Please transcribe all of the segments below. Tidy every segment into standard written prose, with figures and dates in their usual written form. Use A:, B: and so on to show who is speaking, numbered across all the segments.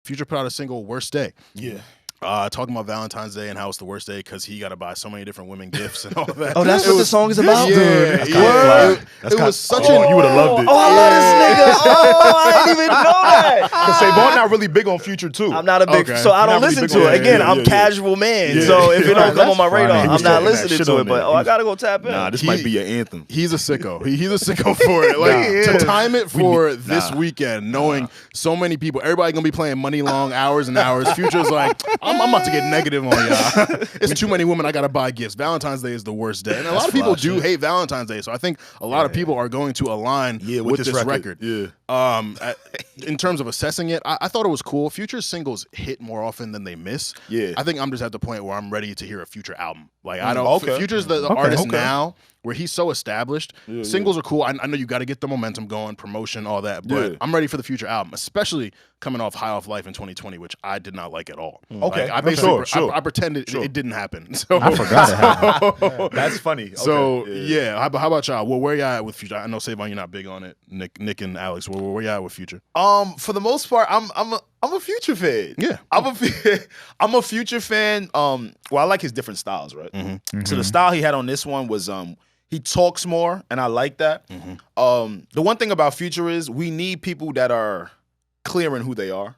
A: Future put out a single, Worst Day.
B: Yeah.
A: Talking about Valentine's Day and how it's the worst day because he got to buy so many different women gifts and all that.
C: Oh, that's what the song is about?
A: Yeah, it was such
B: you would have loved it.
C: Oh, I love this nigga. Oh, I didn't even know that.
B: Because SaVon not really big on Future too.
C: I'm not a big,
A: Okay.
C: so I don't
B: Not really
C: listen
B: big
C: to
B: on
C: it.
B: it.
C: Again,
B: Yeah,
C: I'm
B: yeah,
C: casual man.
B: Yeah.
C: So if it don't come
D: That's
C: on my radar,
D: funny. He
C: I'm
D: was
C: not
B: talking that
C: listening
B: shit
C: to
B: on
C: it. But
B: that.
C: I gotta go tap in.
B: Nah, this might be your anthem.
A: He's a sicko. He's a sicko for it. Like to time it for this weekend, knowing so many people, everybody gonna be playing Money Long hours and hours. Future's like, I'm about to get negative on y'all. It's too many women. I gotta buy gifts. Valentine's Day is the worst day, and a lot of people do hate Valentine's Day. So I think a lot of people are going to align with this record.
B: Yeah.
A: In terms of assessing it, I thought it was cool. Future's singles hit more often than they miss.
B: Yeah.
A: I think I'm just at the point where I'm ready to hear a Future album. Like I don't.
B: Okay.
A: Future's the artist now where he's so established. Singles are cool. I know you got to get the momentum going, promotion, all that. But I'm ready for the Future album, especially coming off High Off Life in 2020, which I did not like at all.
B: Okay.
A: Like, I basically
B: Sure.
A: I pretended it didn't happen. So
D: I forgot it happened.
B: That's funny. Okay.
A: So yeah, how about y'all? Well, where y'all at with Future? I know SaVon, you're not big on it. Nic and Alex, where y'all at with Future?
B: For the most part, I'm a Future fan.
A: Yeah.
B: I'm a Future fan. Well, I like his different styles, right? So the style he had on this one was he talks more, and I like that. The one thing about Future is we need people that are clear in who they are.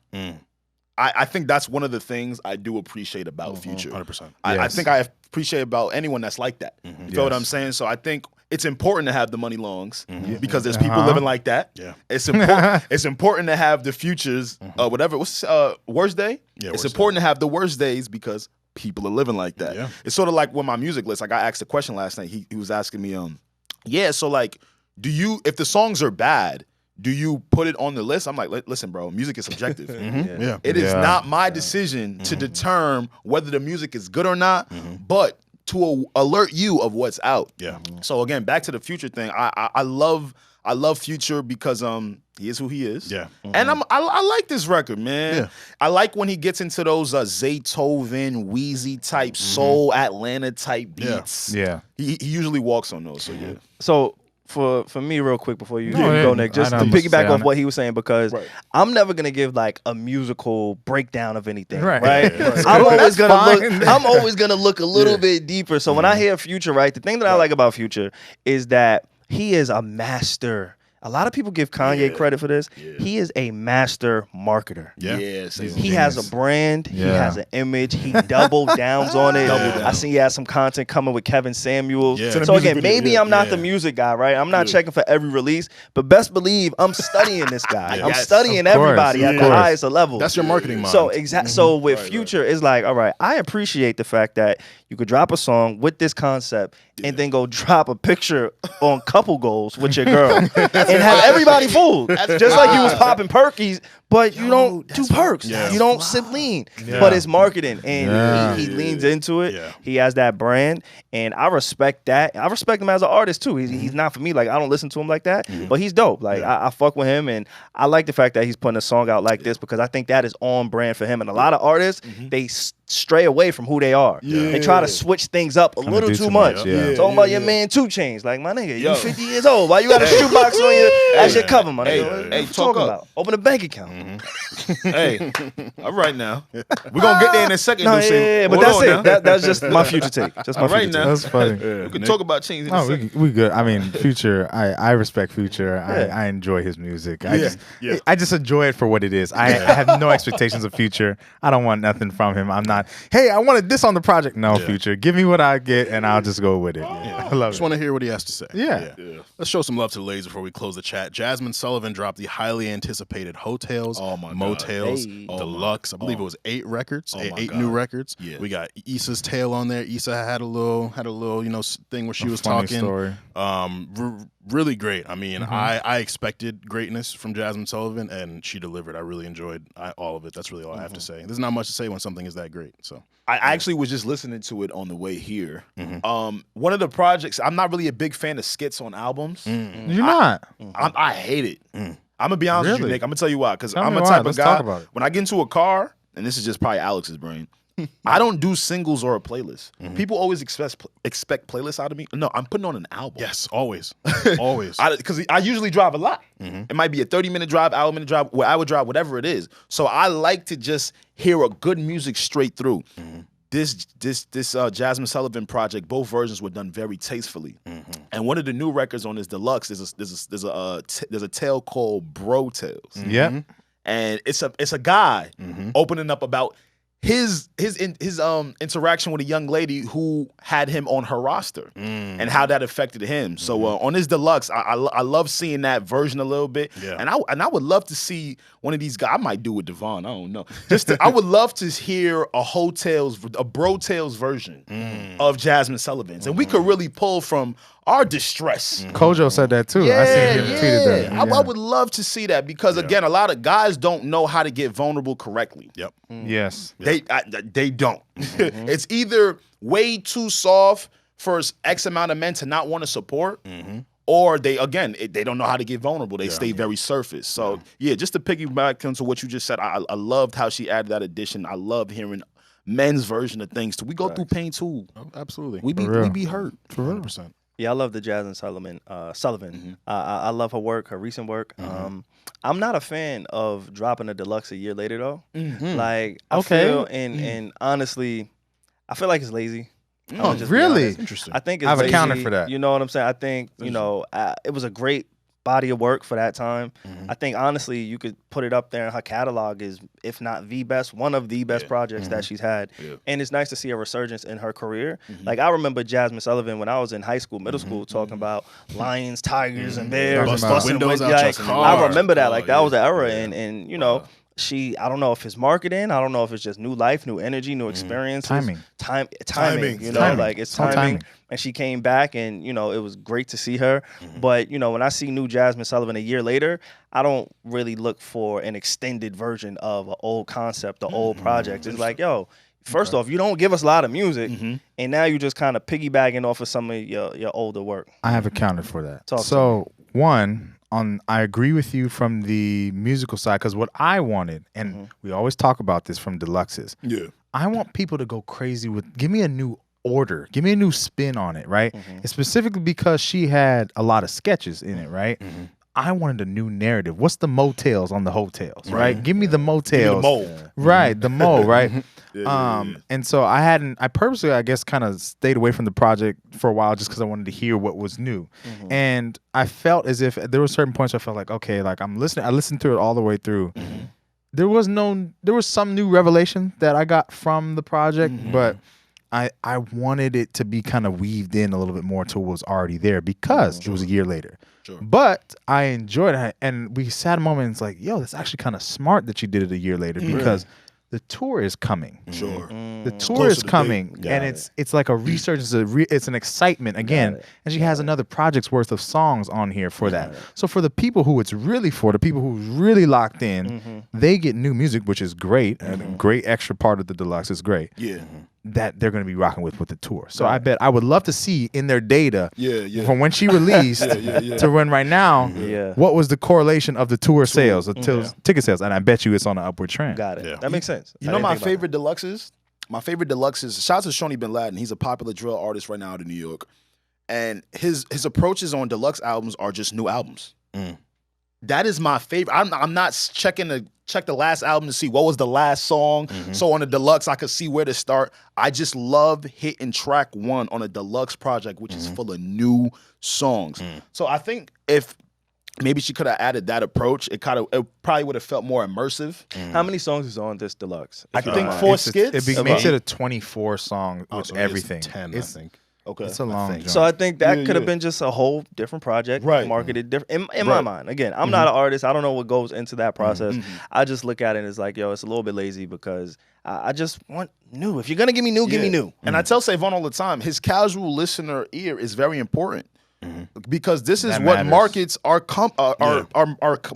B: I think that's one of the things I do appreciate about Future.
A: 100%.
B: I think I appreciate about anyone that's like that. You feel what I'm saying? So I think it's important to have the Money Longs because there's people living like that.
A: Yeah.
B: It's important to have the Futures, whatever. What's Worst Day?
A: Yeah,
B: it's
A: Worst
B: important to have the Worst Days because people are living like that.
A: Yeah.
B: It's sort of like with my music list. Like I asked a question last night. He was asking me, so like, if the songs are bad, do you put it on the list? I'm like, listen, bro, music is subjective. It is not my decision to determine whether the music is good or not, but to alert you of what's out.
A: Yeah.
B: So again, back to the Future thing. I love Future because he is who he is.
A: Yeah.
B: And I like this record, man.
A: Yeah.
B: I like when he gets into those Zaytoven, Wheezy type soul Atlanta type beats.
D: Yeah.
B: He usually walks on those. So yeah.
C: So for me, real quick before you
D: No,
C: go,
D: yeah,
C: Nick, just
D: I
C: to
D: know what
C: piggyback
D: you're
C: off what he was saying, because I'm never gonna give like a musical breakdown of anything, right? I'm always gonna look a little bit deeper. So when I hear Future, right, the thing that I like about Future is that he is a master. A lot of people give Kanye credit for this. He is a master marketer. He has a brand. He has an image. He double downs on it. I see he has some content coming with Kevin Samuels. So again, maybe I'm not the music guy, right? I'm not checking for every release, but best believe I'm studying this guy. I'm studying everybody at the highest of levels.
A: That's your marketing mind.
C: So So with Future, it's like, all right, I appreciate the fact that you could drop a song with this concept and then go drop a picture on couple goals with your girl and have everybody fooled. Just like you was popping perkies, but you don't do perks. You don't sip lean. But it's marketing, and he leans into it. He has that brand, and I respect that. I respect him as an artist too. He's not for me. Like I don't listen to him like that, but he's dope. Like I fuck with him, and I like the fact that he's putting a song out like this because I think that is on brand for him. And a lot of artists, they stray away from who they are. They try to switch things up a little too much. Talking about your man 2 Chainz, like my nigga, you 50 years old. Why you got a shoebox on your as your cover, my nigga?
B: Hey,
C: What you talking about? Open a bank account.
B: Hey, all right now. We're gonna get there in a second.
C: But that's it. That's just my Future take. Just my future take.
D: That's funny.
B: We can talk about Chainz in a second.
D: We good. I mean, Future. I respect Future. I enjoy his music. I just enjoy it for what it is. I have no expectations of Future. I don't want nothing from him. I'm not. Hey, I wanted this on the project. No, Future. Give me what I get, and I'll just go with it. I love
A: Just
D: it.
A: want to hear what he has to say.
D: Yeah.
A: Let's show some love to the ladies before we close the chat. Jazmine Sullivan dropped the highly anticipated Hotels, Motels, Deluxe. I believe it was 8 records, eight new records. We got Issa's Tale on there. Issa had a little, thing where she was talking.
D: Story.
A: Really great. I mean, I expected greatness from Jazmine Sullivan, and she delivered. I really enjoyed all of it. That's really all I have to say. There's not much to say when something is that great. So
B: I actually was just listening to it on the way here. One of the projects, I'm not really a big fan of skits on albums.
D: You're not.
B: I hate it. I'm gonna be honest with you,
D: Really?
B: Nick. I'm gonna tell you why. Because
D: Tell
B: I'm
D: me
B: a
D: why.
B: type of
D: Let's
B: guy.
D: talk about it.
B: When I get into a car, and this is just probably Alex's brain, I don't do singles or a playlist. People always expect playlists out of me. No, I'm putting on an album.
A: Yes, always. Always.
B: Because I usually drive a lot. It might be a 30-minute drive, hour-minute drive, hour drive, whatever it is. So I like to just hear a good music straight through. This Jazmine Sullivan project, both versions were done very tastefully. And one of the new records on this deluxe there's a tale called Bro Tales.
D: Yep.
B: And it's a guy opening up about his interaction with a young lady who had him on her roster and how that affected him. So on this deluxe, I love seeing that version a little bit. Yeah. And I would love to see one of these guys. I might do with Devon. I don't know. I would love to hear a Bro Tales version of Jazmine Sullivan's, and we could really pull from our distress.
D: Kojo said that too. I seen him tweeted that.
B: I would love to see that because again, a lot of guys don't know how to get vulnerable correctly.
A: Yep.
D: Yes.
B: They don't. It's either way too soft for X amount of men to not want to support, or they don't know how to get vulnerable. They stay very surface. So just to piggyback into what you just said, I loved how she added that addition. I love hearing men's version of things too. We go through pain too.
A: Oh, absolutely.
B: We be hurt.
A: For 100%.
C: Yeah, I love the Jazmine Sullivan. I love her work, her recent work. I'm not a fan of dropping a deluxe a year later though. Like I feel and honestly, I feel like it's lazy.
D: Oh, really?
A: Interesting.
C: I think it's
D: I have
C: lazy.
D: a counter for that.
C: You know what I'm saying? I think it was a great body of work for that time. I think honestly, you could put it up there, and her catalog is, if not the best, one of the best projects that she's had. And it's nice to see a resurgence in her career. Like I remember Jazmine Sullivan when I was in high school, middle school, talking about lions, tigers, and bears, and busting
A: windows out your car.
C: I remember that. Like that was the era, and you know. I don't know if it's marketing. I don't know if it's just new life, new energy, new experiences. Timing. You know, like it's timing. And she came back, and you know, it was great to see her. But you know, when I see new Jazmine Sullivan a year later, I don't really look for an extended version of an old concept, an old project. It's like, yo, first off, you don't give us a lot of music, and now you just kind of piggybacking off of some of your older work.
D: I have a counter for that.
C: Talk
D: I agree with you from the musical side, because what I wanted, and we always talk about this from deluxes, I want people to go crazy with, give me a new order, give me a new spin on it, right? It's specifically because she had a lot of sketches in it, right? I wanted a new narrative. What's the motels on the hotels, right? Give me the motels. Right, the mo, right? And so I purposely, I guess, kind of stayed away from the project for a while just because I wanted to hear what was new. And I felt as if there were certain points where I felt like, okay, like I listened to it all the way through. There was some new revelation that I got from the project, but I wanted it to be kind of weaved in a little bit more to what was already there because it was a year later. But I enjoyed it, and we sat a moment and it's like, yo, that's actually kind of smart that you did it a year later because the tour is coming. The tour is coming, and it's like a research. It's an excitement again, and she has another project's worth of songs on here for that. So for the people who it's really for, the people who's really locked in, they get new music, which is great, and a great extra part of the deluxe is great. That they're going to be rocking with the tour. So I bet I would love to see in their data from when she released to when right now, what was the correlation of the tour sales, ticket sales, and I bet you it's on an upward trend.
C: Got it. That makes sense.
B: You know my favorite deluxes? My favorite deluxes, shout out to Shawnee Bin Laden. He's a popular drill artist right now out of New York. And his approaches on deluxe albums are just new albums. That is my favorite. I'm not checking the last album to see what was the last song. So on a deluxe, I could see where to start. I just love hitting track 1 on a deluxe project, which is full of new songs. So I think if maybe she could have added that approach, it probably would have felt more immersive.
C: How many songs is on this deluxe?
B: I think 4 skits.
D: It makes it a 24 song with
A: so
D: everything.
A: 10, I think.
B: Okay.
D: It's a long joint.
C: So I think that could have been just a whole different project, marketed different. In my mind, again, I'm not an artist. I don't know what goes into that process. I just look at it as like, yo, it's a little bit lazy because I just want new. If you're gonna give me new, give me new.
B: And I tell SaVon all the time, his casual listener ear is very important. Because this is what markets are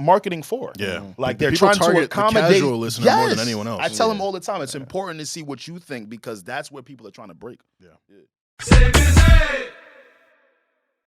B: marketing for. Like they're trying to accommodate
A: the casual listener more than anyone else.
B: I tell them all the time, it's important to see what you think because that's where people are trying to break.
E: Say,